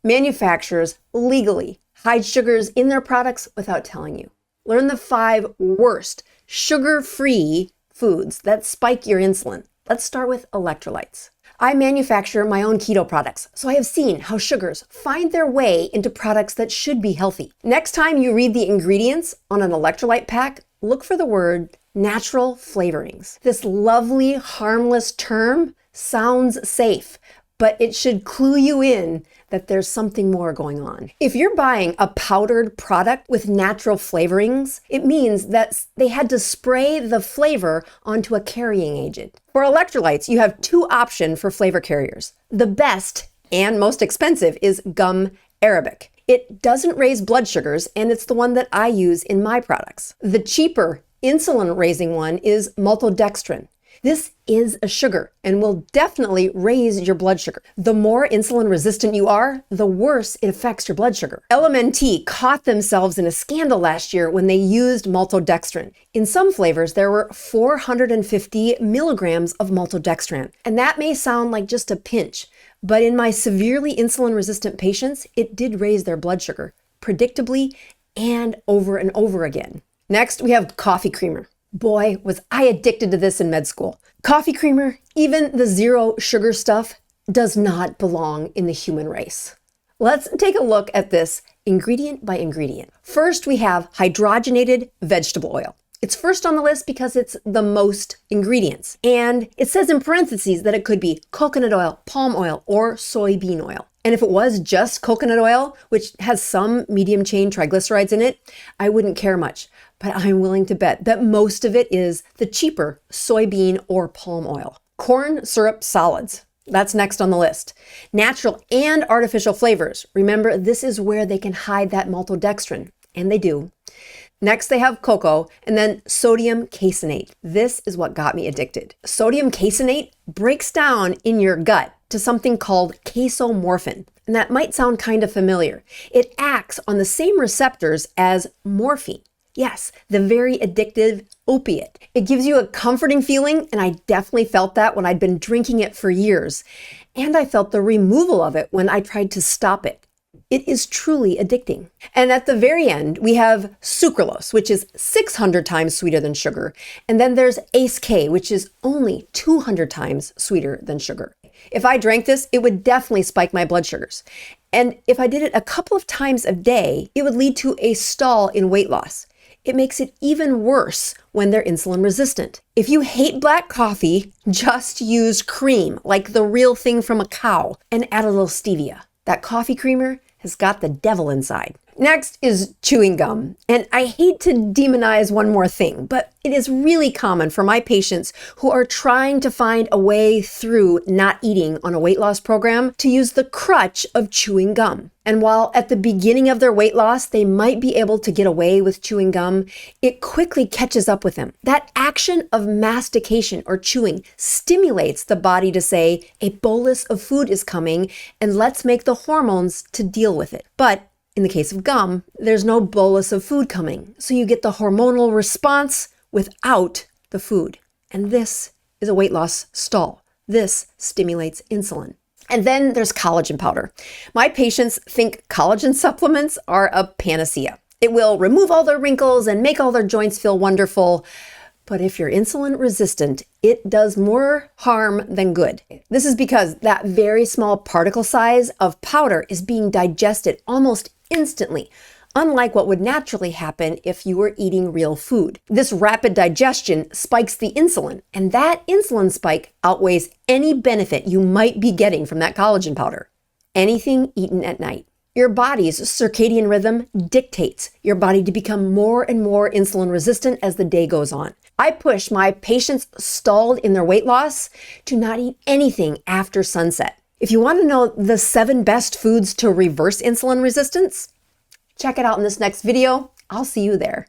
Manufacturers legally hide sugars in their products without telling you. Learn the 5 worst sugar-free foods that spike your insulin. Let's start with electrolytes. I manufacture my own keto products, so I have seen how sugars find their way into products that should be healthy. Next time you read the ingredients on an electrolyte pack, look for the word natural flavorings. This lovely, harmless term sounds safe, but it should clue you in that there's something more going on. If you're buying a powdered product with natural flavorings, it means that they had to spray the flavor onto a carrying agent. For electrolytes, you have 2 options for flavor carriers. The best and most expensive is gum arabic. It doesn't raise blood sugars, and it's the one that I use in my products. The cheaper insulin-raising one is maltodextrin. This is a sugar and will definitely raise your blood sugar. The more insulin resistant you are, the worse it affects your blood sugar. LMNT caught themselves in a scandal last year when they used maltodextrin. In some flavors, there were 450 milligrams of maltodextrin, and that may sound like just a pinch, but in my severely insulin resistant patients, it did raise their blood sugar, predictably and over again. Next, we have coffee creamer. Boy, was I addicted to this in med school. Coffee creamer, even the zero sugar stuff, does not belong in the human race. Let's take a look at this ingredient by ingredient. First, we have hydrogenated vegetable oil. It's first on the list because it's the most ingredients. And it says in parentheses that it could be coconut oil, palm oil, or soybean oil. And if it was just coconut oil, which has some medium chain triglycerides in it, I wouldn't care much. But I'm willing to bet that most of it is the cheaper soybean or palm oil. Corn syrup solids. That's next on the list. Natural and artificial flavors. Remember, this is where they can hide that maltodextrin, and they do. Next, they have cocoa, and then sodium caseinate. This is what got me addicted. Sodium caseinate breaks down in your gut to something called casomorphin, and that might sound kind of familiar. It acts on the same receptors as morphine. Yes, the very addictive opiate. It gives you a comforting feeling, and I definitely felt that when I'd been drinking it for years. And I felt the removal of it when I tried to stop it. It is truly addicting. And at the very end, we have sucralose, which is 600 times sweeter than sugar. And then there's ACE-K, which is only 200 times sweeter than sugar. If I drank this, it would definitely spike my blood sugars. And if I did it a couple of times a day, it would lead to a stall in weight loss. It makes it even worse when they're insulin resistant. If you hate black coffee, just use cream, like the real thing from a cow, and add a little stevia. That coffee creamer has got the devil inside. Next is chewing gum. And I hate to demonize one more thing, but it is really common for my patients who are trying to find a way through not eating on a weight loss program to use the crutch of chewing gum. And while at the beginning of their weight loss, they might be able to get away with chewing gum, it quickly catches up with them. That action of mastication or chewing stimulates the body to say, a bolus of food is coming, and let's make the hormones to deal with it. But in the case of gum, there's no bolus of food coming, so you get the hormonal response without the food. And this is a weight loss stall. This stimulates insulin. And then there's collagen powder. My patients think collagen supplements are a panacea. It will remove all their wrinkles and make all their joints feel wonderful. But if you're insulin resistant, it does more harm than good. This is because that very small particle size of powder is being digested almost instantly, unlike what would naturally happen if you were eating real food. This rapid digestion spikes the insulin, and that insulin spike outweighs any benefit you might be getting from that collagen powder. Anything eaten at night. Your body's circadian rhythm dictates your body to become more and more insulin resistant as the day goes on. I push my patients stalled in their weight loss to not eat anything after sunset. If you want to know the 7 best foods to reverse insulin resistance, check it out in this next video. I'll see you there.